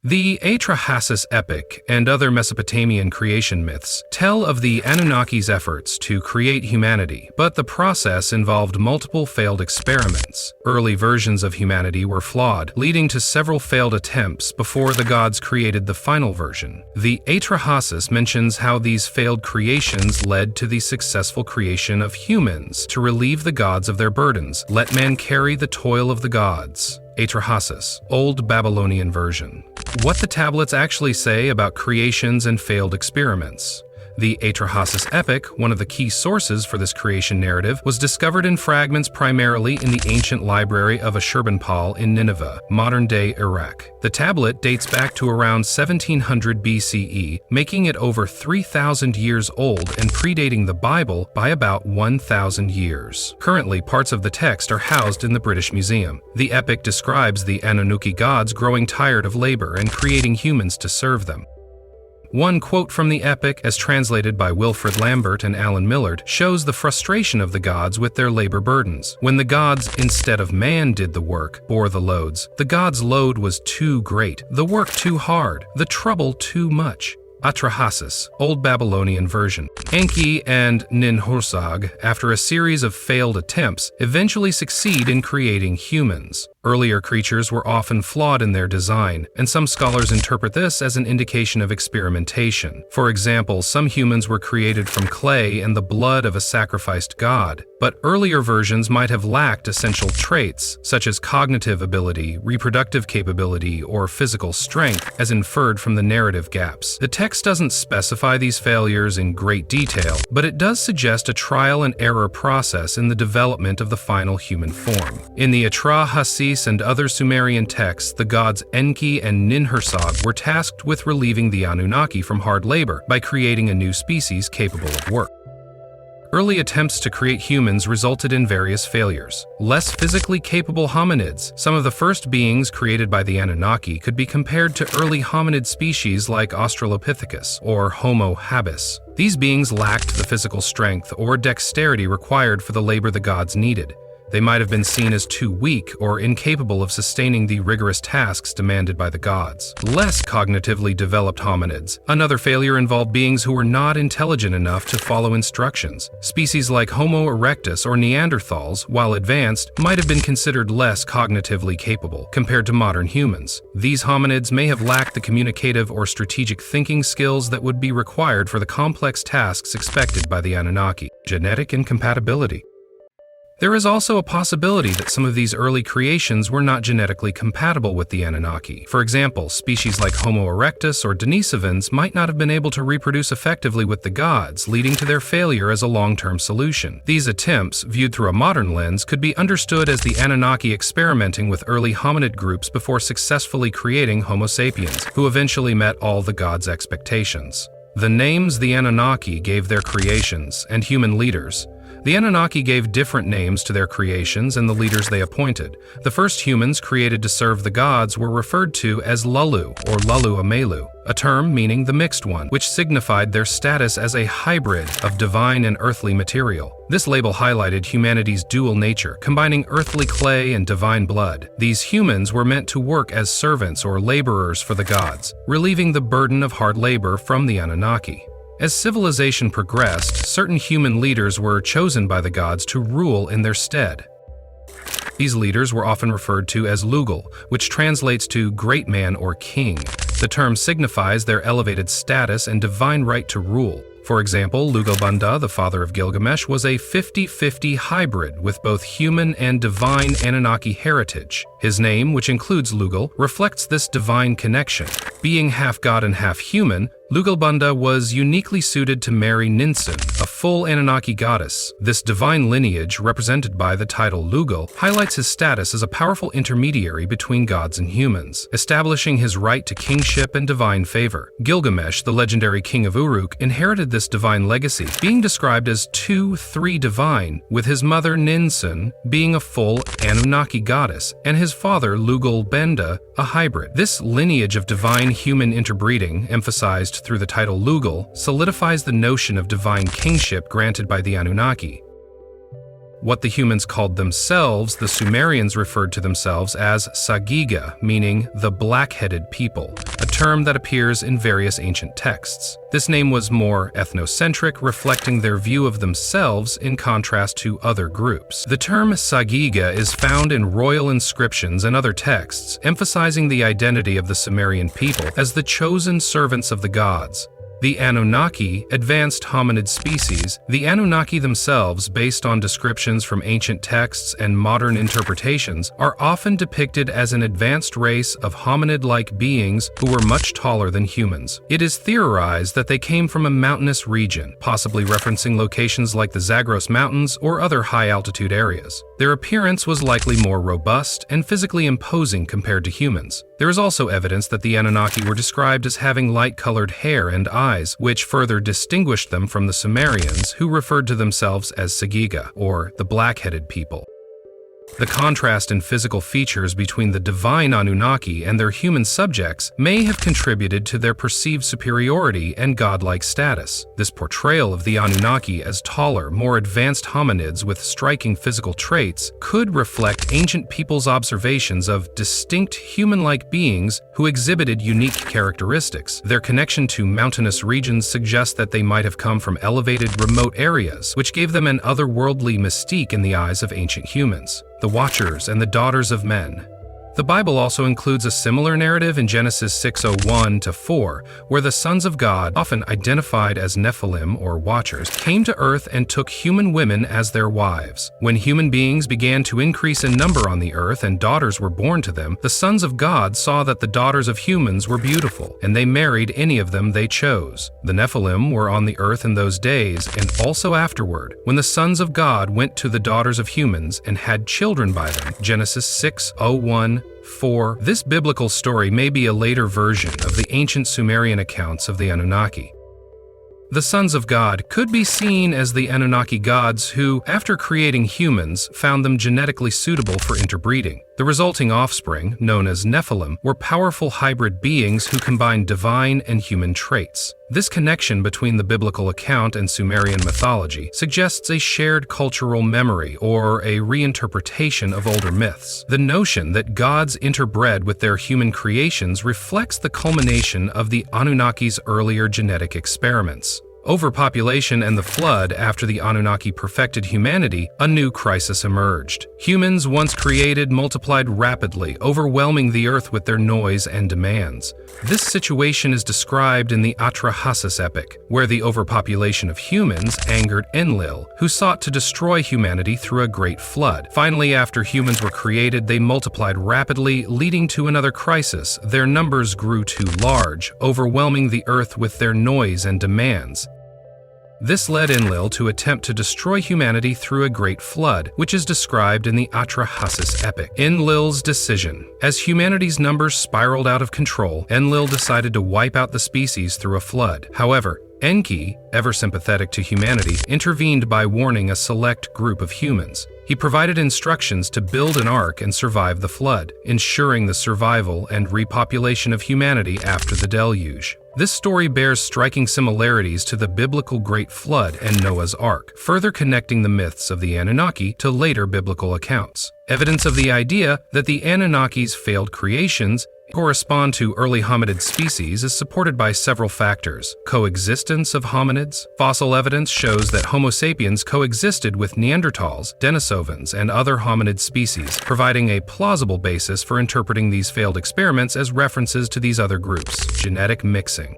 The Atra-Hasis Epic and other Mesopotamian creation myths tell of the Anunnaki's efforts to create humanity, but the process involved multiple failed experiments. Early versions of humanity were flawed, leading to several failed attempts before the gods created the final version. The Atrahasis mentions how these failed creations led to the successful creation of humans to relieve the gods of their burdens. Let man carry the toil of the gods. Atrahasis, Old Babylonian version. What the tablets actually say about creations and failed experiments. The Atra-Hasis Epic, one of the key sources for this creation narrative, was discovered in fragments primarily in the ancient library of Ashurbanipal in Nineveh, modern-day Iraq. The tablet dates back to around 1700 BCE, making it over 3,000 years old and predating the Bible by about 1,000 years. Currently, parts of the text are housed in the British Museum. The epic describes the Anunnaki gods growing tired of labor and creating humans to serve them. One quote from the epic, as translated by Wilfrid Lambert and Alan Millard, shows the frustration of the gods with their labor burdens. When the gods, instead of man, did the work, bore the loads, the gods' load was too great, the work too hard, the trouble too much. Atrahasis, Old Babylonian version. Enki and Ninhursag, after a series of failed attempts, eventually succeed in creating humans. Earlier creatures were often flawed in their design, and some scholars interpret this as an indication of experimentation. For example, some humans were created from clay and the blood of a sacrificed god, but earlier versions might have lacked essential traits, such as cognitive ability, reproductive capability, or physical strength, as inferred from the narrative gaps. The text doesn't specify these failures in great detail, but it does suggest a trial and error process in the development of the final human form. In the Atra-Hasis and other Sumerian texts, the gods Enki and Ninhursag were tasked with relieving the Anunnaki from hard labor by creating a new species capable of work. Early attempts to create humans resulted in various failures. Less physically capable hominids, some of the first beings created by the Anunnaki, could be compared to early hominid species like Australopithecus or Homo habilis. These beings lacked the physical strength or dexterity required for the labor the gods needed. They might have been seen as too weak or incapable of sustaining the rigorous tasks demanded by the gods. Less cognitively developed hominids. Another failure involved beings who were not intelligent enough to follow instructions. Species like Homo erectus or Neanderthals, while advanced, might have been considered less cognitively capable compared to modern humans. These hominids may have lacked the communicative or strategic thinking skills that would be required for the complex tasks expected by the Anunnaki. Genetic incompatibility. There is also a possibility that some of these early creations were not genetically compatible with the Anunnaki. For example, species like Homo erectus or Denisovans might not have been able to reproduce effectively with the gods, leading to their failure as a long-term solution. These attempts, viewed through a modern lens, could be understood as the Anunnaki experimenting with early hominid groups before successfully creating Homo sapiens, who eventually met all the gods' expectations. The names the Anunnaki gave their creations and human leaders. The Anunnaki gave different names to their creations and the leaders they appointed. The first humans created to serve the gods were referred to as Lulu or Lulu Amelu, a term meaning the mixed one, which signified their status as a hybrid of divine and earthly material. This label highlighted humanity's dual nature, combining earthly clay and divine blood. These humans were meant to work as servants or laborers for the gods, relieving the burden of hard labor from the Anunnaki. As civilization progressed, certain human leaders were chosen by the gods to rule in their stead. These leaders were often referred to as Lugal, which translates to great man or king. The term signifies their elevated status and divine right to rule. For example, Lugalbanda, the father of Gilgamesh, was a 50-50 hybrid with both human and divine Anunnaki heritage. His name, which includes Lugal, reflects this divine connection. Being half god and half human, Lugalbanda was uniquely suited to marry Ninsun, a full Anunnaki goddess. This divine lineage, represented by the title Lugal, highlights his status as a powerful intermediary between gods and humans, establishing his right to kingship and divine favor. Gilgamesh, the legendary king of Uruk, inherited this divine legacy, being described as 2-3 divine, with his mother Ninsun being a full Anunnaki goddess, and his father Lugalbanda a hybrid. This lineage of divine human interbreeding, emphasized through the title Lugal, solidifies the notion of divine kingship granted by the Anunnaki. What the humans called themselves, the Sumerians referred to themselves as Sagiga, meaning the black-headed people, a term that appears in various ancient texts. This name was more ethnocentric, reflecting their view of themselves in contrast to other groups. The term Sagiga is found in royal inscriptions and other texts, emphasizing the identity of the Sumerian people as the chosen servants of the gods. The Anunnaki, advanced hominid species, the Anunnaki themselves, based on descriptions from ancient texts and modern interpretations, are often depicted as an advanced race of hominid-like beings who were much taller than humans. It is theorized that they came from a mountainous region, possibly referencing locations like the Zagros Mountains or other high-altitude areas. Their appearance was likely more robust and physically imposing compared to humans. There is also evidence that the Anunnaki were described as having light-colored hair and eyes, which further distinguished them from the Sumerians, who referred to themselves as Sagiga, or the black-headed people. The contrast in physical features between the divine Anunnaki and their human subjects may have contributed to their perceived superiority and godlike status. This portrayal of the Anunnaki as taller, more advanced hominids with striking physical traits could reflect ancient people's observations of distinct human-like beings who exhibited unique characteristics. Their connection to mountainous regions suggests that they might have come from elevated, remote areas, which gave them an otherworldly mystique in the eyes of ancient humans. The Watchers and the Daughters of Men. The Bible also includes a similar narrative in Genesis 6:1-4, where the sons of God, often identified as Nephilim or Watchers, came to earth and took human women as their wives. When human beings began to increase in number on the earth and daughters were born to them, the sons of God saw that the daughters of humans were beautiful, and they married any of them they chose. The Nephilim were on the earth in those days and also afterward, when the sons of God went to the daughters of humans and had children by them. Genesis 6:1-4. This biblical story may be a later version of the ancient Sumerian accounts of the Anunnaki. The sons of God could be seen as the Anunnaki gods who, after creating humans, found them genetically suitable for interbreeding. The resulting offspring, known as Nephilim, were powerful hybrid beings who combined divine and human traits. This connection between the biblical account and Sumerian mythology suggests a shared cultural memory or a reinterpretation of older myths. The notion that gods interbred with their human creations reflects the culmination of the Anunnaki's earlier genetic experiments. Overpopulation and the flood. After the Anunnaki perfected humanity, a new crisis emerged. Humans, once created, multiplied rapidly, overwhelming the earth with their noise and demands. This situation is described in the Atra-Hasis Epic, where the overpopulation of humans angered Enlil, who sought to destroy humanity through a great flood. Finally, after humans were created, they multiplied rapidly, leading to another crisis. Their numbers grew too large, overwhelming the earth with their noise and demands. This led Enlil to attempt to destroy humanity through a great flood, which is described in the Atra-Hasis Epic. Enlil's decision. As humanity's numbers spiraled out of control, Enlil decided to wipe out the species through a flood. However, Enki, ever sympathetic to humanity, intervened by warning a select group of humans. He provided instructions to build an ark and survive the flood, ensuring the survival and repopulation of humanity after the deluge. This story bears striking similarities to the biblical Great Flood and Noah's Ark, further connecting the myths of the Anunnaki to later biblical accounts. Evidence of the idea that the Anunnaki's failed creations correspond to early hominid species is supported by several factors. Coexistence of hominids. Fossil evidence shows that Homo sapiens coexisted with Neanderthals, Denisovans, and other hominid species, providing a plausible basis for interpreting these failed experiments as references to these other groups. Genetic mixing.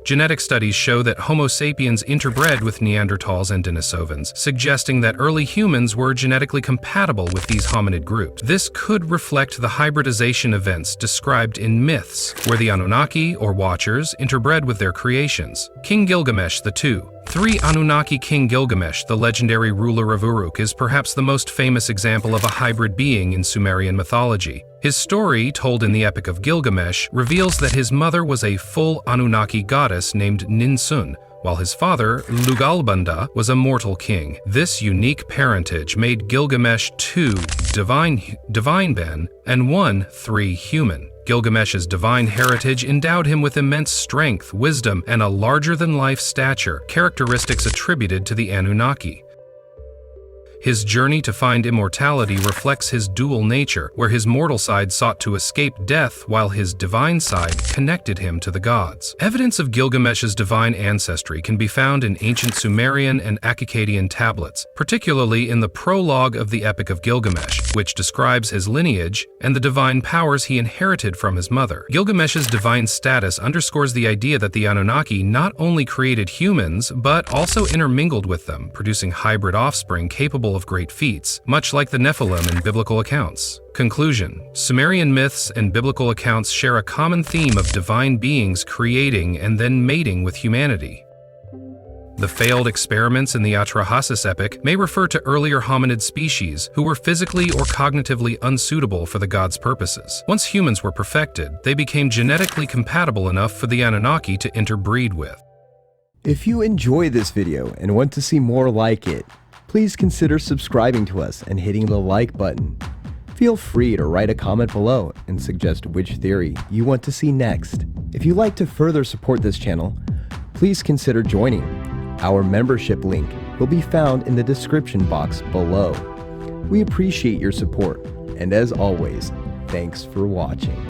Genetic studies show that Homo sapiens interbred with Neanderthals and Denisovans, suggesting that early humans were genetically compatible with these hominid groups. This could reflect the hybridization events described in myths, where the Anunnaki, or Watchers, interbred with their creations. King Gilgamesh II. 3. Anunnaki King Gilgamesh, the legendary ruler of Uruk, is perhaps the most famous example of a hybrid being in Sumerian mythology. His story, told in the Epic of Gilgamesh, reveals that his mother was a full Anunnaki goddess named Ninsun, while his father, Lugalbanda, was a mortal king. This unique parentage made Gilgamesh 2 divine Ben and 1 3 human. Gilgamesh's divine heritage endowed him with immense strength, wisdom, and a larger-than-life stature, characteristics attributed to the Anunnaki. His journey to find immortality reflects his dual nature, where his mortal side sought to escape death while his divine side connected him to the gods. Evidence of Gilgamesh's divine ancestry can be found in ancient Sumerian and Akkadian tablets, particularly in the prologue of the Epic of Gilgamesh, which describes his lineage and the divine powers he inherited from his mother. Gilgamesh's divine status underscores the idea that the Anunnaki not only created humans, but also intermingled with them, producing hybrid offspring capable of great feats, much like the Nephilim in biblical accounts. Conclusion: Sumerian myths and biblical accounts share a common theme of divine beings creating and then mating with humanity. The failed experiments in the Atra-Hasis Epic may refer to earlier hominid species who were physically or cognitively unsuitable for the gods' purposes. Once humans were perfected, they became genetically compatible enough for the Anunnaki to interbreed with. If you enjoy this video and want to see more like it, please consider subscribing to us and hitting the like button. Feel free to write a comment below and suggest which theory you want to see next. If you'd like to further support this channel, please consider joining. Our membership link will be found in the description box below. We appreciate your support, and as always, thanks for watching.